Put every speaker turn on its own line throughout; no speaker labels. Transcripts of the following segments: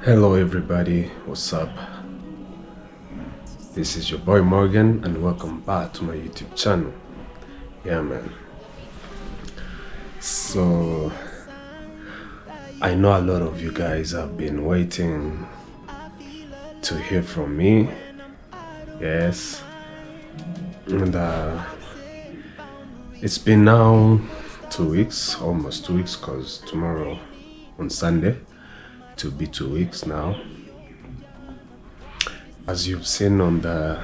Hello, everybody. What's up? This is your boy Morgan, and welcome back to my YouTube channel. Yeah, man. So, I know a lot of you guys have been waiting to hear from me. Yes. And it's been now 2 weeks, almost 2 weeks, because tomorrow on Sunday, it will be 2 weeks now. As you've seen on the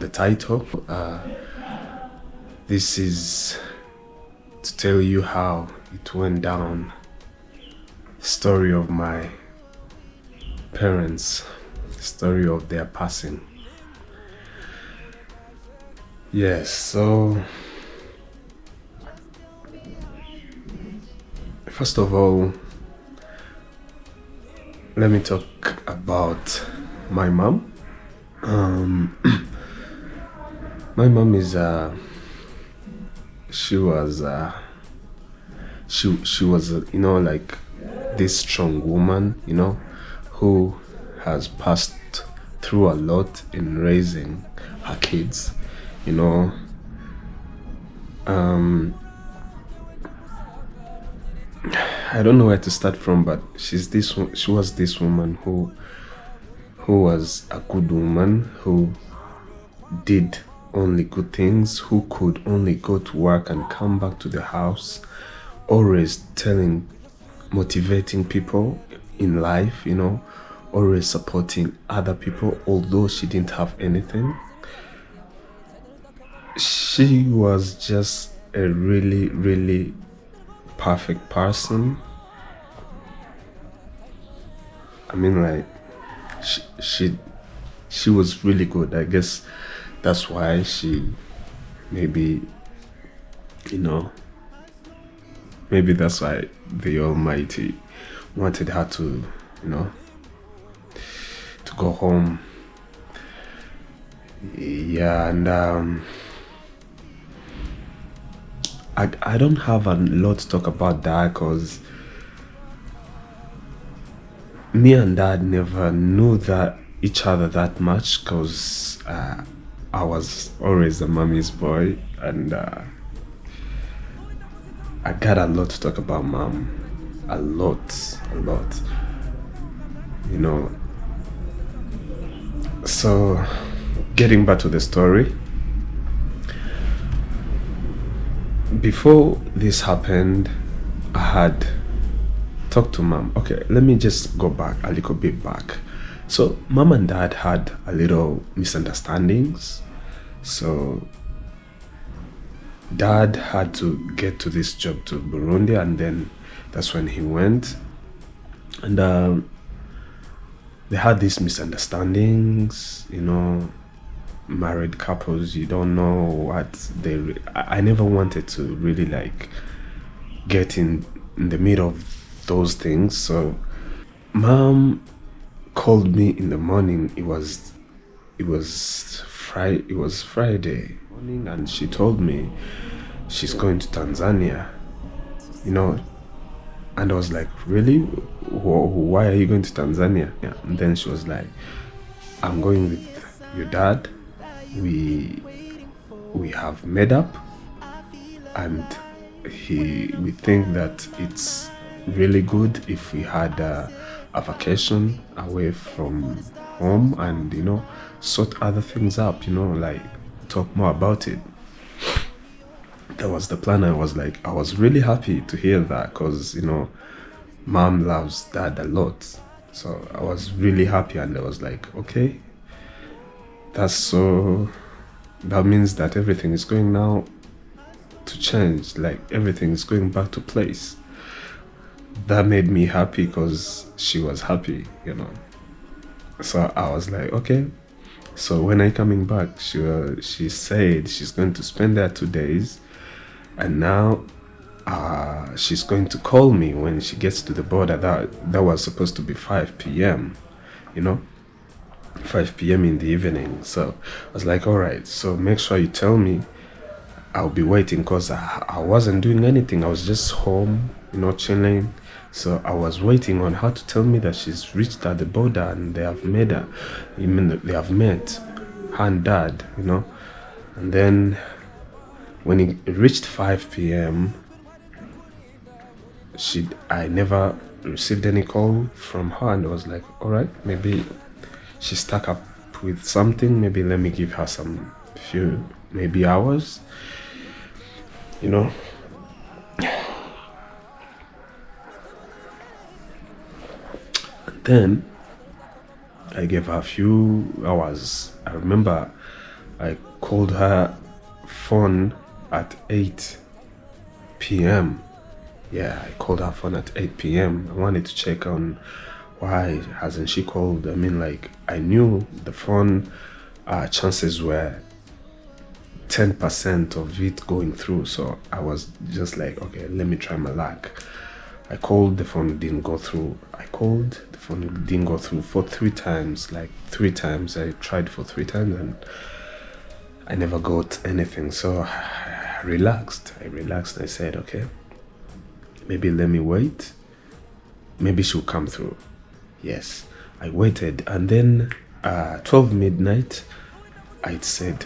title, this is to tell you how it went down. Story of my parents, story of their passing. Yes, so first of all, let me talk about my mom. My mom is she was like this strong woman, who has passed through a lot in raising her kids, I don't know where to start from, but she was this woman who was a good woman, who did only good things, who could only go to work and come back to the house, always motivating people in life, always supporting other people, although she didn't have anything. She was just a really, really perfect person. I mean, like, she was really good. I guess that's why maybe that's why the Almighty wanted her to go home. Yeah, and I don't have a lot to talk about that, because me and Dad never knew each other that much, because I was always a mommy's boy, and I got a lot to talk about Mom. A lot. So, getting back to the story. Before this happened, I had talked to Mom. Okay, let me just go back a little bit back. So Mom and Dad had a little misunderstandings. So Dad had to get to this job to Burundi, and then that's when he went. And they had these misunderstandings, married couples, you don't know what I never wanted to really like get in the middle of those things. So Mom called me in the morning. It was Friday morning, and she told me she's going to Tanzania, and I was like, really? Why are you going to Tanzania? Yeah. And then she was like, I'm going with your dad. We have made up, and we think that it's really good if we had a vacation away from home, and sort other things up, like talk more about it. That was the plan. I was really happy to hear that, because Mom loves Dad a lot. So I was really happy, and I was like, okay, that means that everything is going now to change, like everything is going back to place. That made me happy, because she was happy, So I was like, okay. So when I coming back, she said she's going to spend there 2 days, and now she's going to call me when she gets to the border. That was supposed to be 5 p.m. 5 p.m. in the evening. So I was like, all right, so make sure you tell me. I'll be waiting, because I wasn't doing anything. I was just home chilling. So I was waiting on her to tell me that she's reached at the border and they have made her. I mean, they have met her and dad, And then when it reached 5 p.m., I never received any call from her, and I was like, all right, maybe she stuck up with something. Maybe let me give her some few maybe hours, And then I gave her a few hours. I remember I called her phone at 8 p.m. Yeah, I called her phone at 8 p.m. I wanted to check on why hasn't she called. I mean, like, I knew the phone chances were 10% of it going through. So I was just like, okay, let me try my luck. I called, the phone didn't go through. I called, the phone didn't go through for 3 times. Like 3 times. I tried for 3 times and I never got anything. So I relaxed. I said, okay, maybe let me wait. Maybe she'll come through. Yes, I waited. And then 12 midnight, I said,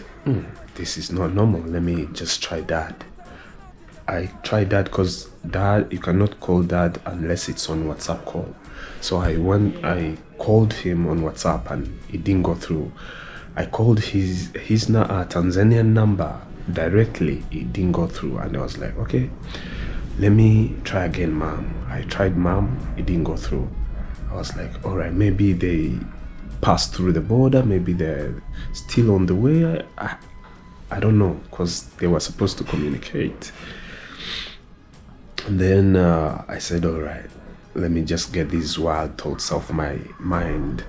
this is not normal. Let me just try dad. I tried dad because dad, you cannot call dad unless it's on WhatsApp call. So I called him on WhatsApp and it didn't go through. I called his Tanzanian number directly. It didn't go through. And I was like, okay, let me try again, mom. I tried mom. It didn't go through. I was like, all right, maybe they passed through the border. Maybe they're still on the way. I don't know, because they were supposed to communicate. And then I said, all right, let me just get these wild thoughts off my mind.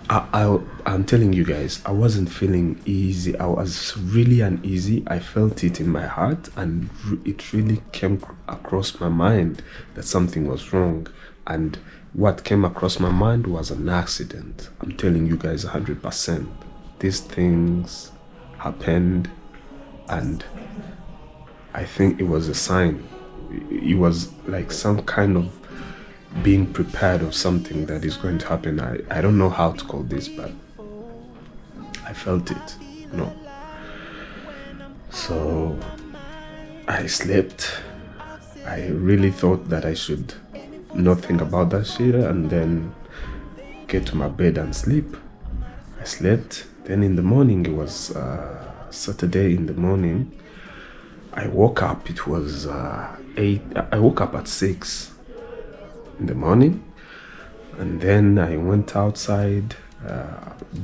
I'm telling you guys, I wasn't feeling easy. I was really uneasy. I felt it in my heart, and it really came across my mind that something was wrong. And what came across my mind was an accident. I'm telling you guys 100%. These things happened, and I think it was a sign. It was like some kind of being prepared of something that is going to happen. I don't know how to call this, but I felt it, So I slept. I really thought that I should not think about that shit and then get to my bed and sleep. I slept. Then in the morning, it was Saturday in the morning, I woke up. It was 8. I woke up at 6 in the morning, and then I went outside,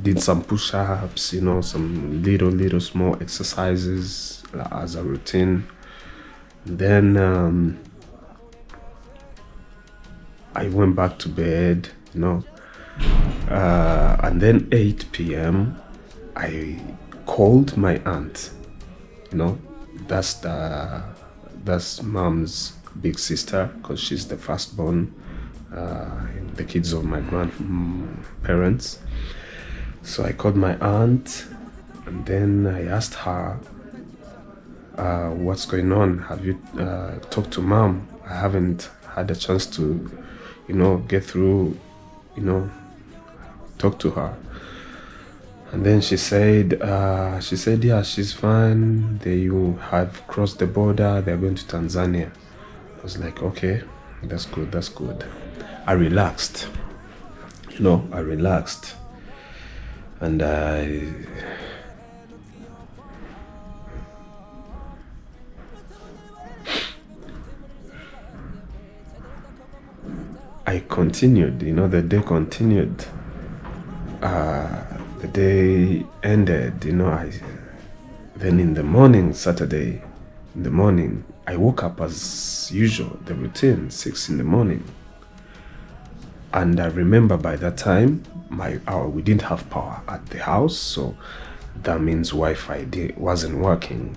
did some push-ups, some little small exercises as a routine. And then I went back to bed, and then 8 p.m. I called my aunt. That's mom's big sister, because she's the firstborn, the kids of my grandparents. So I called my aunt, and then I asked her, what's going on? Have you talked to mom? I haven't had a chance to, get through, talk to her. And then she said, yeah, she's fine. They have crossed the border. They're going to Tanzania. I was like, okay, that's good. I relaxed, and I continued, the day continued. The day ended, then in the morning, Saturday, in the morning, I woke up as usual, the routine, 6 in the morning. And I remember by that time, we didn't have power at the house, so that means Wi-Fi wasn't working.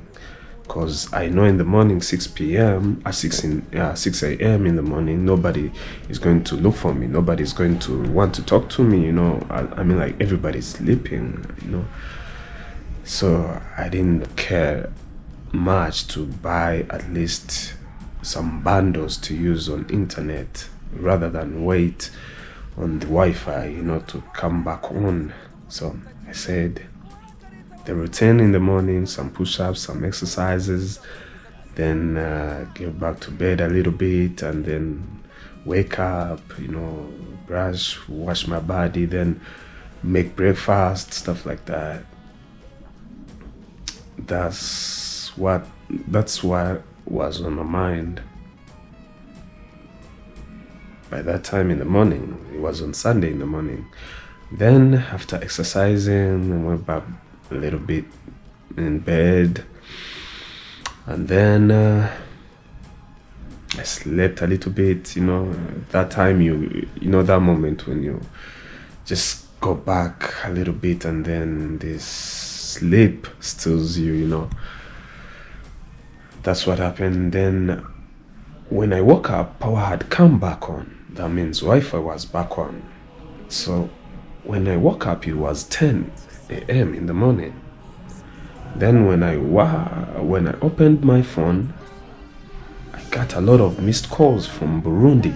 Because I know in the morning, 6 a.m. in the morning, nobody is going to look for me. Nobody's going to want to talk to me, I mean, like, everybody's sleeping, So I didn't care much to buy at least some bundles to use on internet rather than wait on the Wi-Fi, to come back on. So I said the routine in the morning, some push-ups, some exercises, then get back to bed a little bit, and then wake up, brush, wash my body, then make breakfast, stuff like that. That's what was on my mind. By that time in the morning, it was on Sunday in the morning. Then after exercising, I went back a little bit in bed, and then I slept a little bit. That time that moment when you just go back a little bit and then this sleep steals you. That's what happened. Then when I woke up, power had come back on. That means Wi-Fi was back on. So when I woke up, it was 10 a.m. in the morning. Then when I opened my phone, I got a lot of missed calls from Burundi,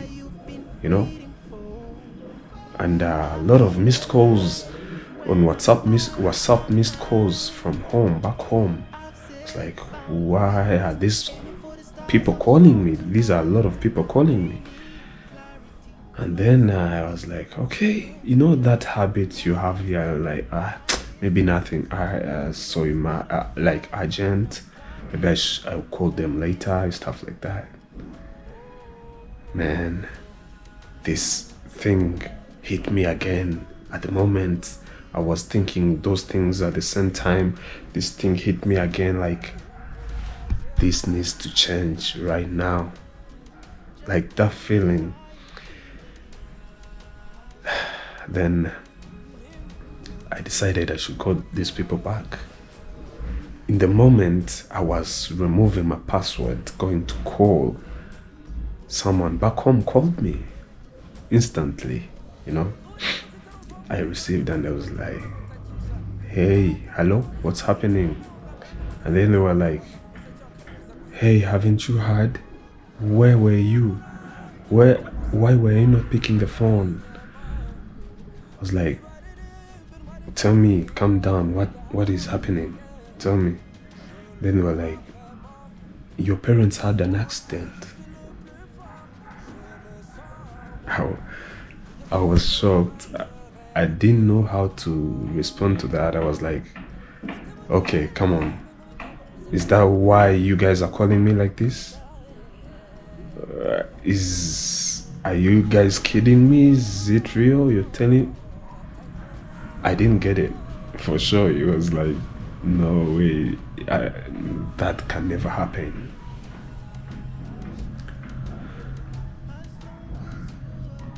and a lot of missed calls on WhatsApp missed calls from back home. It's like, why are these people calling me? These are a lot of people calling me. And then I was like, okay, that habit you have here, like, maybe nothing. So you like urgent. Maybe I'll call them later, stuff like that. Man, this thing hit me again. At the moment, I was thinking those things at the same time. This thing hit me again, like, this needs to change right now. Like that feeling. Then I decided I should call these people back. In the moment I was removing my password, going to call, someone back home called me instantly, I received, and I was like, hey, hello, what's happening? And then they were like, hey, haven't you heard? Where were you? Why were you not picking the phone? I was like, tell me, calm down, what is happening? Tell me. Then they were like, your parents had an accident. I was shocked. I didn't know how to respond to that. I was like, okay, come on. Is that why you guys are calling me like this? Are you guys kidding me? Is it real? You're telling? I didn't get it. For sure, it was like, no way. That can never happen.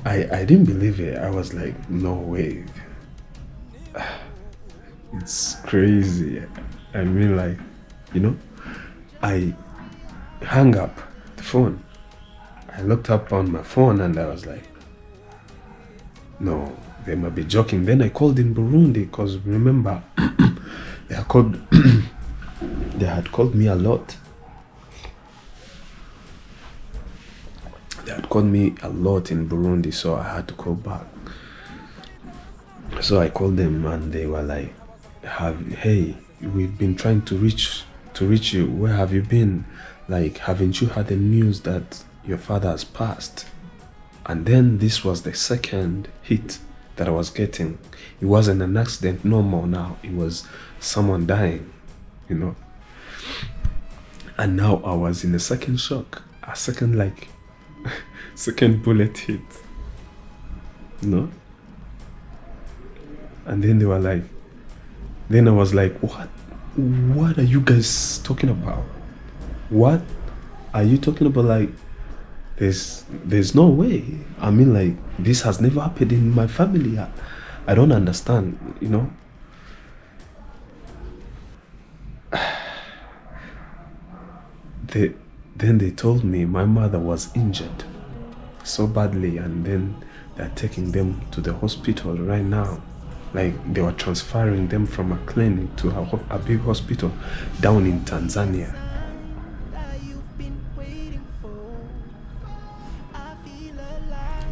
I didn't believe it. I was like, no way. It's crazy. I mean, like, I hung up the phone. I looked up on my phone and I was like, no, they might be joking. Then I called in Burundi, because remember, they had called me a lot. They had called me a lot in Burundi, so I had to call back. So I called them and they were like, hey, we've been trying to reach you. Where have you been? Like, haven't you heard the news that your father has passed? And then this was the second hit that I was getting. It wasn't an accident no more now. It was someone dying, And now I was in a second shock. A second, like, second bullet hit. And then they were like, then I was like, what are you guys talking about? What are you talking about? Like, there's no way. I mean, like, this has never happened in my family. I don't understand, Then they told me my mother was injured so badly, and then they're taking them to the hospital right now. Like, they were transferring them from a clinic to a big hospital down in Tanzania.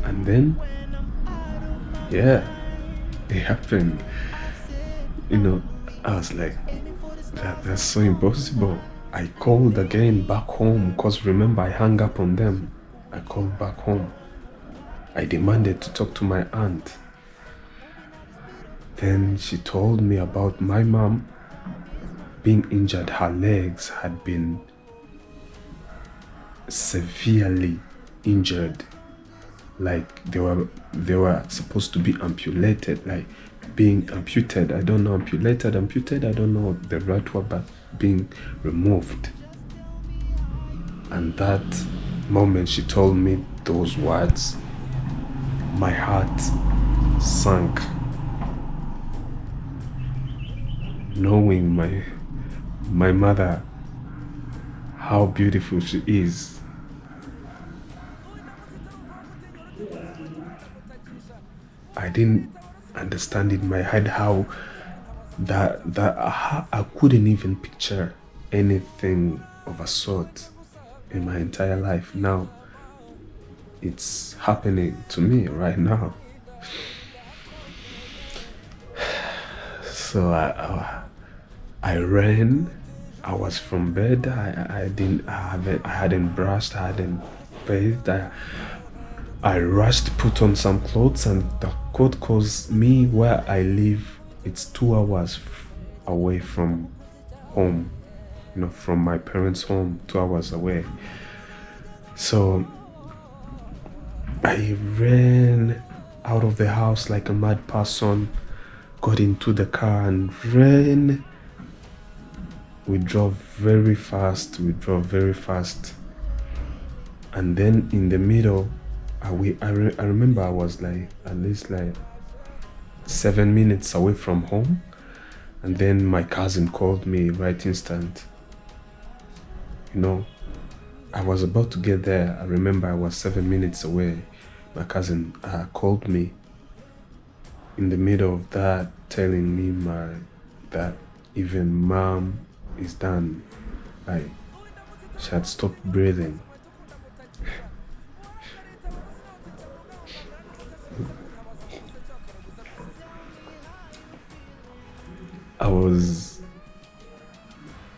And then, yeah, it happened. You know, I was like, that's so impossible. I called again back home because remember I hung up on them. I called back home. I demanded to talk to my aunt. Then she told me about my mom being injured. Her legs had been severely injured. Like they were supposed to be amputated, like being amputed. I don't know, amputated, I don't know the right word, but being removed. And that moment she told me those words, my heart sank. Knowing my mother, how beautiful she is. I didn't understand in my head how that I couldn't even picture anything of a sort in my entire life. Now it's happening to me right now. So I ran. I was from bed. I hadn't brushed. I hadn't bathed. I rushed, put on some clothes, and the cold cause me where I live. It's 2 hours away from home. From my parents' home, 2 hours away. So I ran out of the house like a mad person. Got into the car and ran. We drove very fast. And then in the middle, I remember I was like at least like 7 minutes away from home. And then my cousin called me right instant. I was about to get there. I remember I was 7 minutes away. My cousin called me in the middle of that, telling me that even mom is done. Like, she had stopped breathing.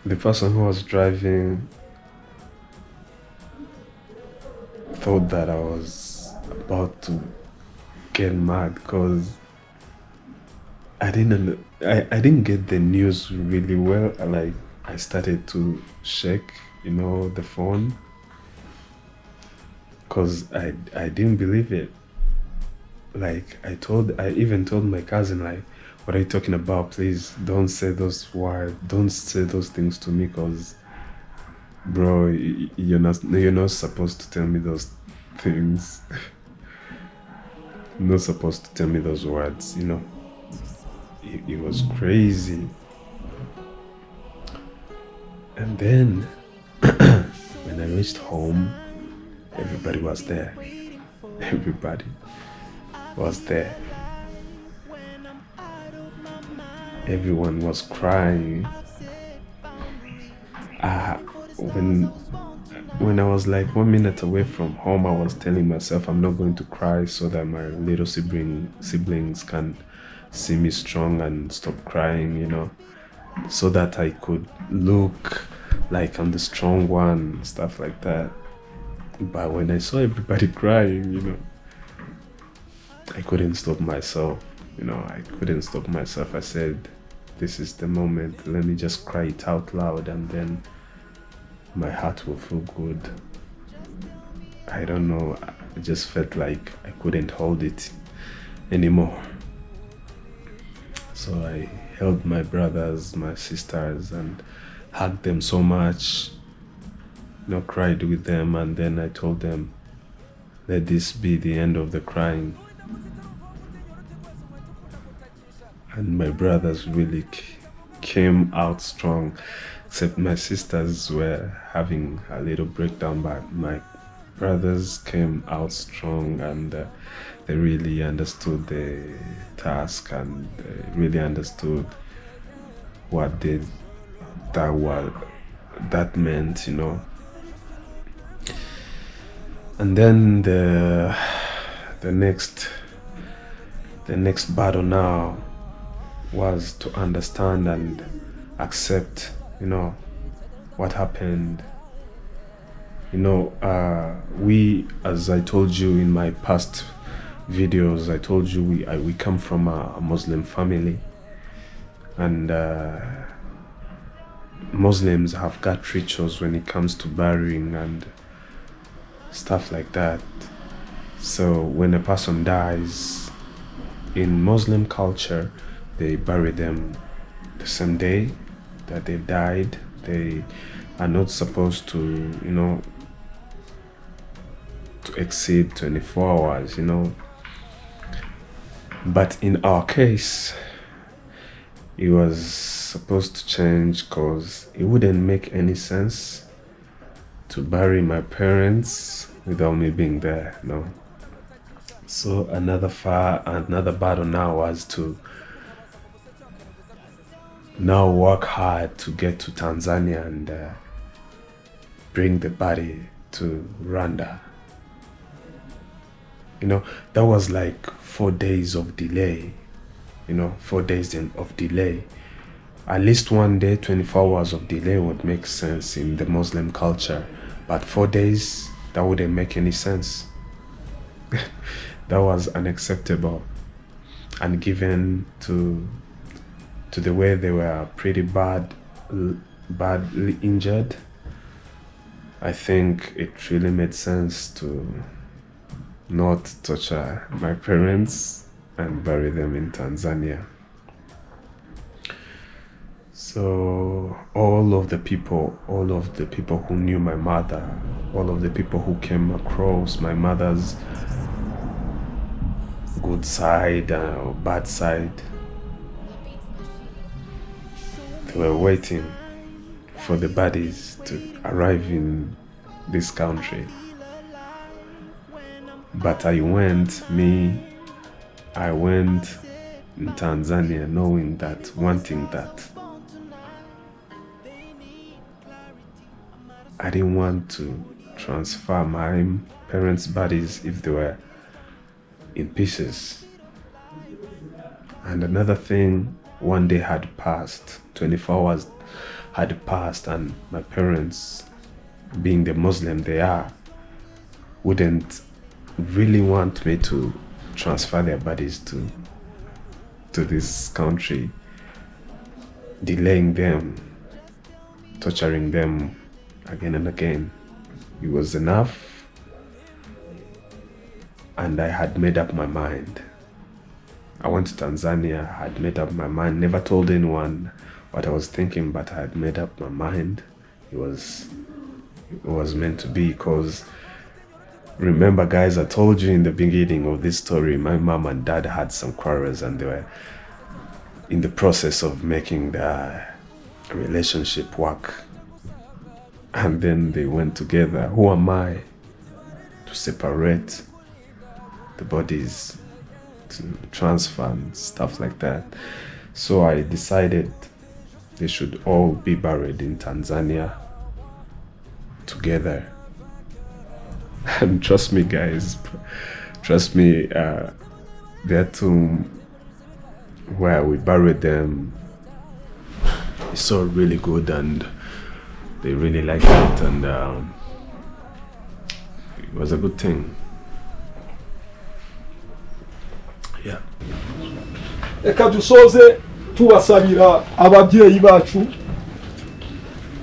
The person who was driving thought that I was about to get mad because I didn't get the news really well. Like, I started to shake, the phone, because I didn't believe it. Like, I even told my cousin, like, what are you talking about? Please don't say those words. Don't say those things to me, because, bro, you're not supposed to tell me those things. You're not supposed to tell me those words. It was crazy. And then when I reached home, everybody was there. Everybody was there. Everyone was crying. When I was like 1 minute away from home, I was telling myself I'm not going to cry so that my little siblings can see me strong and stop crying, so that I could look like I'm the strong one, stuff like that. But when I saw everybody crying, I couldn't stop myself. I couldn't stop myself. I said, this is the moment. Let me just cry it out loud, and then my heart will feel good. I don't know. I just felt like I couldn't hold it anymore. So I held my brothers, my sisters, and hugged them so much. Cried with them, and then I told them, let this be the end of the crying. And my brothers really came out strong, except my sisters were having a little breakdown, but my brothers came out strong, and they really understood the task, and they really understood what that meant. And then the the next battle now was to understand and accept, what happened. We, as I told you in my past videos, I told you we come from a Muslim family, and Muslims have got rituals when it comes to burying and stuff like that. So when a person dies in Muslim culture, they bury them the same day that they died. They are not supposed to, to exceed 24 hours, But in our case, it was supposed to change because it wouldn't make any sense to bury my parents without me being there, So another battle now was to now work hard to get to Tanzania and bring the body to Rwanda. That was like 4 days of delay. 4 days of delay. At least one day, 24 hours of delay would make sense in the Muslim culture. But 4 days, that wouldn't make any sense. That was unacceptable. And given to the way they were pretty badly injured, I think it really made sense to not torture my parents and bury them in Tanzania. So all of the people who knew my mother, all of the people who came across my mother's good side or bad side, they were waiting for the bodies to arrive in this country. But I went in Tanzania wanting that. I didn't want to transfer my parents' bodies if they were in pieces. And another thing, one day had passed, 24 hours had passed, and my parents, being the Muslim they are, wouldn't really want me to transfer their bodies to this country, delaying them, torturing them again and again. It was enough, and I had made up my mind. I went to Tanzania, I had made up my mind, never told anyone what I was thinking, but I had made up my mind. It was meant to be, because remember, guys, I told you in the beginning of this story, my mom and dad had some quarrels and they were in the process of making the relationship work. And then they went together. Who am I to separate the bodies, to transfer and stuff like that? So I decided they should all be buried in Tanzania together. And trust me, guys, their tomb where we buried them is so really good, and they really liked it, and it was a good thing. Yeah.
Reka dusoze tubasabira ababyeyi bacu,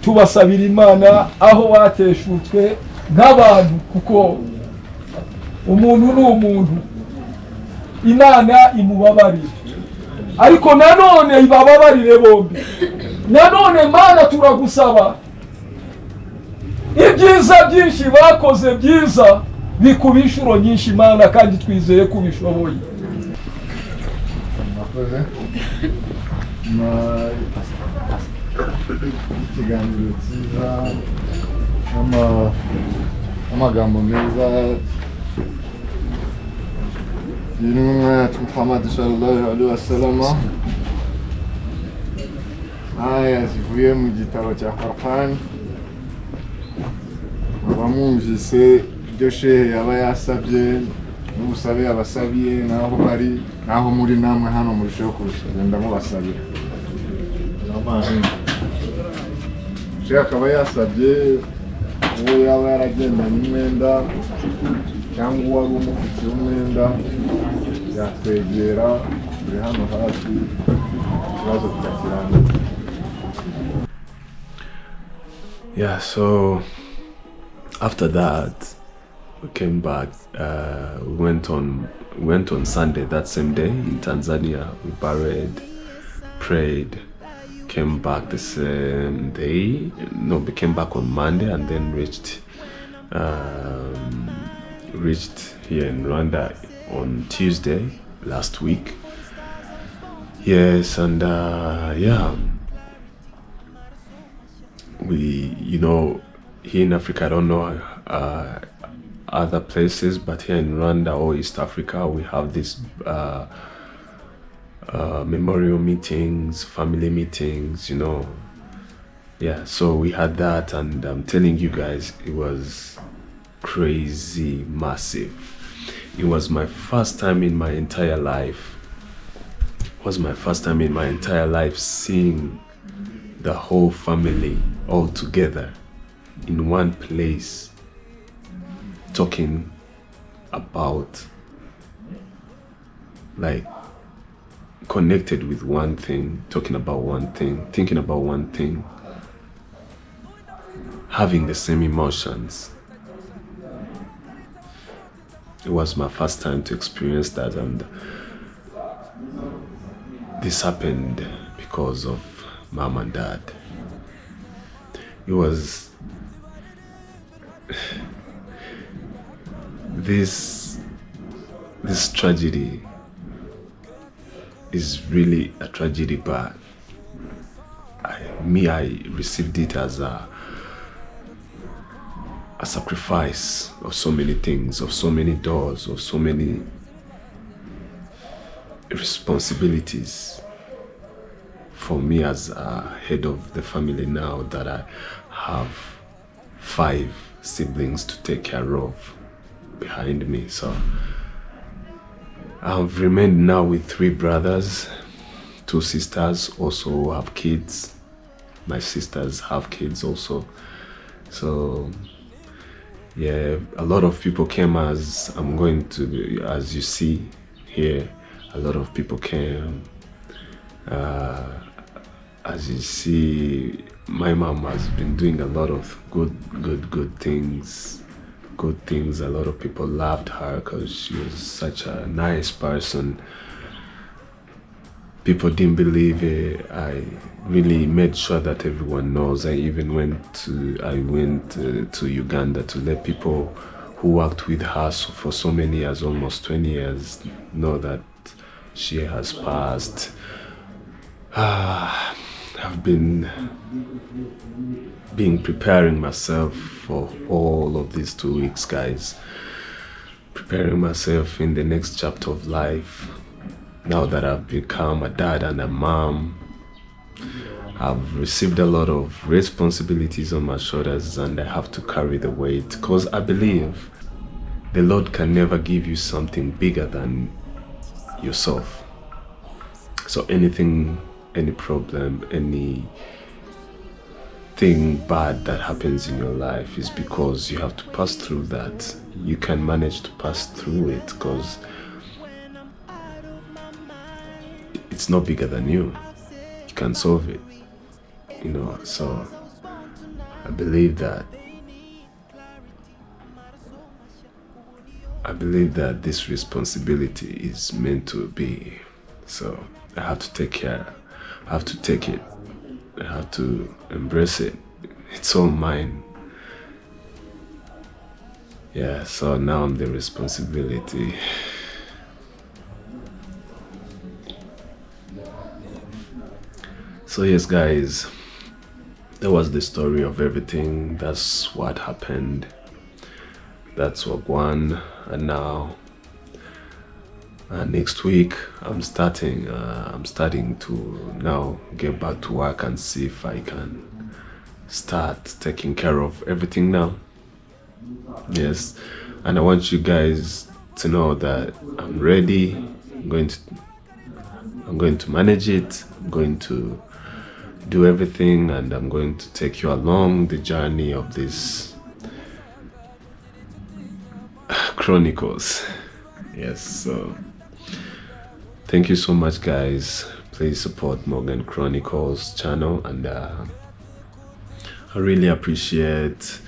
tubasabira Imana aho bateshutwe nk'abantu, kuko umuntu ni umuntu, Imana imubabarire, ariko nanone ibababarire bombi. Nanone Mana turagusaba ibyiza byinshi bakoze byiza bikuba inshuro nyinshi Mana, kandi twizeye ko bishoboye.
Ikiganiro cyiza n'amagambo meza y'intumwa yacu Muhammad sallallahu alaihi wasallam, aya zivuye mu gitabo cya Qur'an. Abamwumvise ibyo shehe yaba yasabye n'ubusabe abasabiye naho bari naho muri namwe hano murusheho kurusha ndamubasabira Sheikh akaba yasabye uwo yaba yaragendanye umwenda cyangwa uwari umufitiye umwenda yatwegera turi hano hafi ikibazo kirakirangira.
Yeah, so after that we came back. We went on Sunday, that same day in Tanzania. We buried, prayed, came back the same day. No, we came back on Monday and then reached here in Rwanda on Tuesday last week. Yes, and yeah, we, you know, here in Africa, I don't know other places, but here in Rwanda or East Africa, we have these memorial meetings, family meetings, you know. Yeah, so we had that, and I'm telling you guys, it was crazy, massive. It was my first time in my entire life. It was my first time in my entire life seeing the whole family all together in one place, talking about, like, connected with one thing, talking about one thing, thinking about one thing, having the same emotions. It was my first time to experience that, and this happened because of mom and dad. It was this tragedy is really a tragedy, but I received it as a sacrifice of so many things, of so many doors, of so many responsibilities for me as a head of the family now, that I have 5 siblings to take care of behind me. So I've remained now with 3 brothers, 2 sisters also have kids. My sisters have kids also. So yeah, a lot of people came, as I'm going to, as you see here, a lot of people came. As you see, my mom has been doing a lot of good things. Good things. A lot of people loved her because she was such a nice person. People didn't believe it. I really made sure that everyone knows. I went to Uganda to let people who worked with her for so many years, almost 20 years, know that she has passed. I've been preparing myself for all of these 2 weeks, guys. Preparing myself in the next chapter of life. Now that I've become a dad and a mom, I've received a lot of responsibilities on my shoulders, and I have to carry the weight, because I believe the Lord can never give you something bigger than yourself. So anything, any problem, anything bad that happens in your life is because you have to pass through that. You can manage to pass through it because it's not bigger than you. You can solve it, you know. So I believe that this responsibility is meant to be. So I have to take care. I have to take it. I have to embrace it. It's all mine. Yeah, so now I'm the responsibility. So yes, guys, that was the story of everything. That's what happened. That's what won. And now next week I'm starting to now get back to work and see if I can start taking care of everything now. Yes, and I want you guys to know that I'm ready. I'm going to manage it. I'm going to do everything, and I'm going to take you along the journey of this Chronicles. Yes, so thank you so much, guys. Please support Morgan Chronicles channel, and I really appreciate.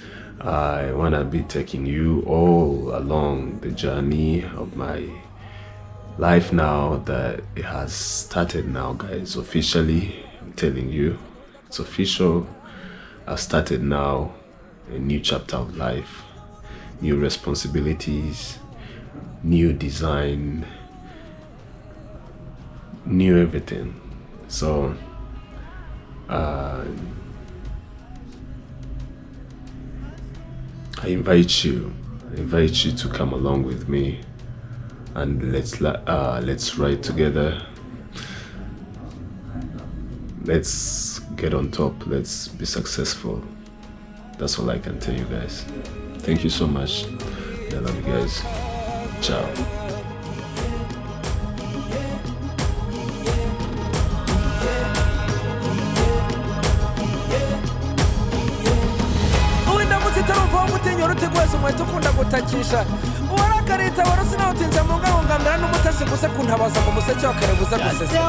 I want to be taking you all along the journey of my life now that it has started now, guys. Officially, I'm telling you, it's official. I've started now a new chapter of life, new responsibilities, new design, new everything. So I invite you to come along with me, and let's ride together. Let's get on top. Let's be successful. That's all I can tell you, guys. Thank you so much. I love you guys. Ciao.
Rutiguwese umwete ukunda gutakisha uwarakarita warusi nawe utinze mu ngabo ngamera n'umutasi gusa kuntabaza mu museke wa kare gusa gusesa.